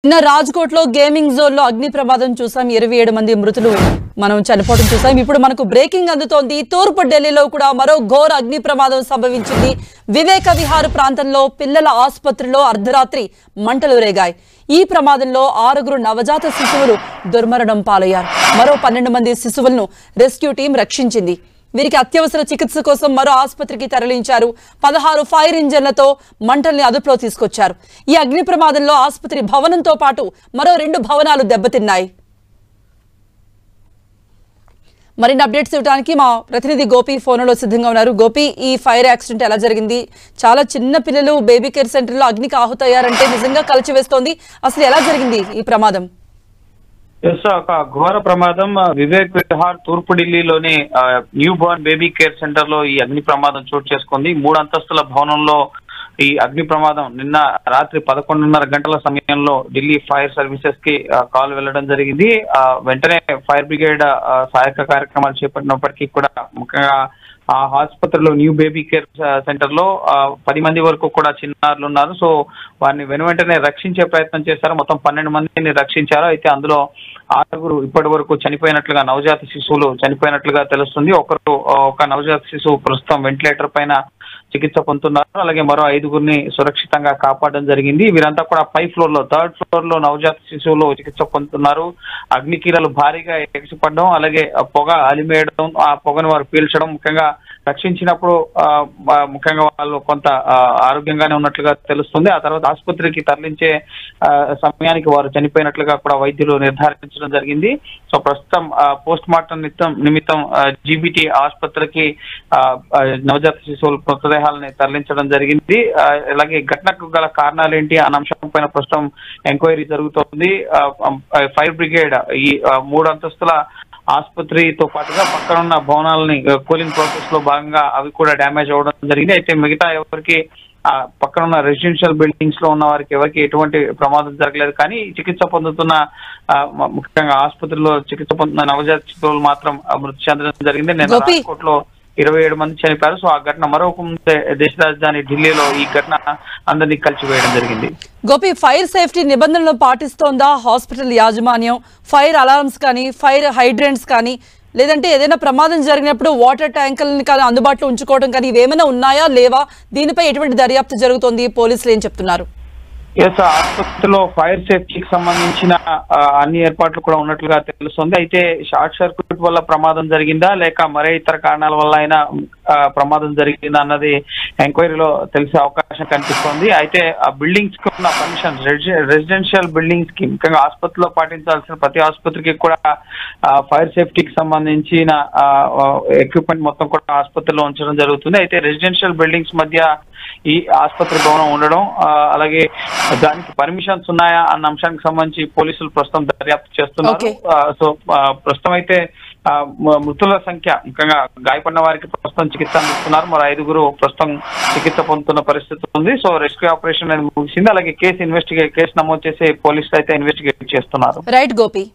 నిన్న రాజ్కోట్ లో gaming zone లో అగ్ని ప్రమాదం చూసాం. 27 మంది మృతులు మనం చనిపోవడం చూసాం. ఇప్పుడు మనకు బ్రేకింగ్ అందుతోంది. తూర్పు ఢిల్లీలో కూడా మరో ఘోర అగ్ని ప్రమాదం సంభవించింది. వివేక విహార్ ప్రాంతంలో పిల్లల ఆసుపత్రిలో అర్ధరాత్రి మంటలు రేగాయి. ఈ ప్రమాదంలో 6 నవజాత శిశువులు దుర్మరణం పాలయ్యారు. మరో 12 మంది శిశువులను రెస్క్యూ టీం రక్షించింది. వీరికి అత్యవసర చికిత్స కోసం మరో ఆసుపత్రికి తరలించారు. 16 ఫైర్ ఇంజన్లతో మంటల్ని అదుపులో తీసుకొచ్చారు. ఈ అగ్ని ప్రమాదంలో ఆసుపత్రి భవనంతో పాటు మరో 2 భవనాలు దెబ్బతిన్నాయి. మరిన్ని అప్డేట్స్ ఇవ్వడానికి మా ప్రతినిధి గోపి ఫోన్లో సిద్ధంగా ఉన్నారు. గోపి, ఈ ఫైర్ యాక్సిడెంట్ ఎలా జరిగింది? చాలా చిన్న పిల్లలు బేబీ కేర్ సెంటర్లో అగ్నికి ఆహుతయ్యారంటే నిజంగా కలిచివేస్తోంది. అసలు ఎలా జరిగింది ఈ ప్రమాదం? ఒక ఘోర ప్రమాదం వివేక్ విహార్ తూర్పు ఢిల్లీలోని new Born baby care centre లో ఈ అగ్ని ప్రమాదం చోటు చేసుకుంది. 3 అంతస్తుల భవనంలో ఈ అగ్ని ప్రమాదం నిన్న రాత్రి 11:30 గంటల సమయంలో ఢిల్లీ ఫైర్ సర్వీసెస్ కి కాల్ వెళ్లడం జరిగింది. వెంటనే ఫైర్ బ్రిగేడ్ సహాయక కార్యక్రమాలు చేపట్టినప్పటికీ కూడా ముఖ్యంగా ఆ ఆసుపత్రిలో న్యూ బేబీ కేర్ సెంటర్ లో 10 మంది వరకు కూడా చిన్నారులు ఉన్నారు. సో వారిని వెంటనే రక్షించే ప్రయత్నం చేశారు. మొత్తం 12 మందిని రక్షించారు. అయితే అందులో 6 ఇప్పటి వరకు చనిపోయినట్లుగా, నవజాత శిశువులు చనిపోయినట్లుగా తెలుస్తుంది. ఒక నవజాత శిశువు ప్రస్తుతం వెంటిలేటర్ పైన చికిత్స పొందుతున్నారు. అలాగే మరో 5గురిని సురక్షితంగా కాపాడడం జరిగింది. వీరంతా కూడా 5th ఫ్లోర్ లో, 3rd ఫ్లోర్ లో నవజాత శిశువులు చికిత్స పొందుతున్నారు. అగ్నికీలలు భారీగా ఎగిసిపడడం, అలాగే పొగ అలిమేయడం, ఆ పొగను వారు పీల్చడం, ముఖ్యంగా రక్షించినప్పుడు ముఖ్యంగా వాళ్ళు కొంత ఆరోగ్యంగానే ఉన్నట్లుగా తెలుస్తుంది. ఆ తర్వాత ఆసుపత్రికి తరలించే సమయానికి వారు చనిపోయినట్లుగా కూడా వైద్యులు నిర్ధారించడం జరిగింది. సో ప్రస్తుతం పోస్ట్ మార్టం నిమిత్తం జీబీటీ ఆసుపత్రికి నవజాత శిశువుల మృతదేహాలని తరలించడం జరిగింది. అలాగే ఘటనకు గల కారణాలు ఏంటి అన్న అంశం పైన ప్రస్తుతం ఎంక్వైరీ జరుగుతోంది. ఫైర్ బ్రిగేడ్ ఈ 3 అంతస్తుల ఆసుపత్రితో పాటుగా పక్కన ఉన్న భవనాలని కూలింగ్ ప్రాసెస్ లో భాగంగా అవి కూడా డ్యామేజ్ అవ్వడం జరిగింది. అయితే మిగతా ఎవరికి పక్కన ఉన్న రెసిడెన్షియల్ బిల్డింగ్స్ లో ఉన్న వారికి ఎవరికి ఎటువంటి ప్రమాదం జరగలేదు. కానీ చికిత్స పొందుతున్న ముఖ్యంగా ఆసుపత్రిలో చికిత్స పొందుతున్న నవజాత శిశువులు మాత్రం మృతి చెందడం జరిగింది. నేను రాజ్కోట్ లో 27 మంది చనిపోయారు. సో ఆ ఘటన మరొక దేశ రాజధాని ఢిల్లీలో ఈ ఘటన అందరినీ కలిసివేయడం జరిగింది. గోపి, ఫైర్ సేఫ్టీ నిబంధనలు పాటిస్తోందా హాస్పిటల్ యాజమాన్యం? ఫైర్ అలార్మ్స్ కానీ, ఫైర్ హైడ్రెంట్స్ కానీ, లేదంటే ఏదైనా ప్రమాదం జరిగినప్పుడు వాటర్ ట్యాంకులను కానీ అందుబాటులో ఉంచుకోవడం కానీ ఇవేమైనా ఉన్నాయా లేవా? దీనిపై ఎటువంటి దర్యాప్తు జరుగుతోంది? పోలీసులు ఏం చెప్తున్నారు? ఆసుపత్రిలో ఫైర్ సేఫ్టీకి సంబంధించిన అన్ని ఏర్పాట్లు కూడా ఉన్నట్లుగా తెలుస్తుంది. అయితే షార్ట్ సర్క్యూట్ వల్ల ప్రమాదం జరిగిందా లేక మరే ఇతర కారణాల వల్ల అయినా ప్రమాదం జరిగిందా అన్నది ఎంక్వైరీలో తెలిసే అవకాశం కనిపిస్తోంది. అయితే ఆ బిల్డింగ్స్ కి ఉన్న పర్మిషన్, రెసిడెన్షియల్ బిల్డింగ్స్ కి, ముఖ్యంగా ఆసుపత్రిలో పాటించాల్సిన ప్రతి ఆసుపత్రికి కూడా ఫైర్ సేఫ్టీకి సంబంధించిన ఎక్విప్మెంట్ మొత్తం కూడా ఆసుపత్రిలో ఉంచడం జరుగుతుంది. అయితే రెసిడెన్షియల్ బిల్డింగ్స్ మధ్య ఈ ఆసుపత్రి భవనం ఉండడం, అలాగే దానికి పర్మిషన్స్ ఉన్నాయా అన్న అంశానికి సంబంధించి పోలీసులు ప్రస్తుతం దర్యాప్తు చేస్తున్నారు. సో ప్రస్తుతం అయితే మృతుల సంఖ్య, ముఖ్యంగా గాయపడిన వారికి ప్రస్తుతం చికిత్స అందిస్తున్నారు. మరో 5గురు ప్రస్తుతం చికిత్స పొందుతున్న పరిస్థితి ఉంది. సో రెస్క్యూ ఆపరేషన్ అనేది ముగిసింది. అలాగే కేసు నమోదు చేసి పోలీసులు అయితే ఇన్వెస్టిగేట్ చేస్తున్నారు. రైట్ గోపి.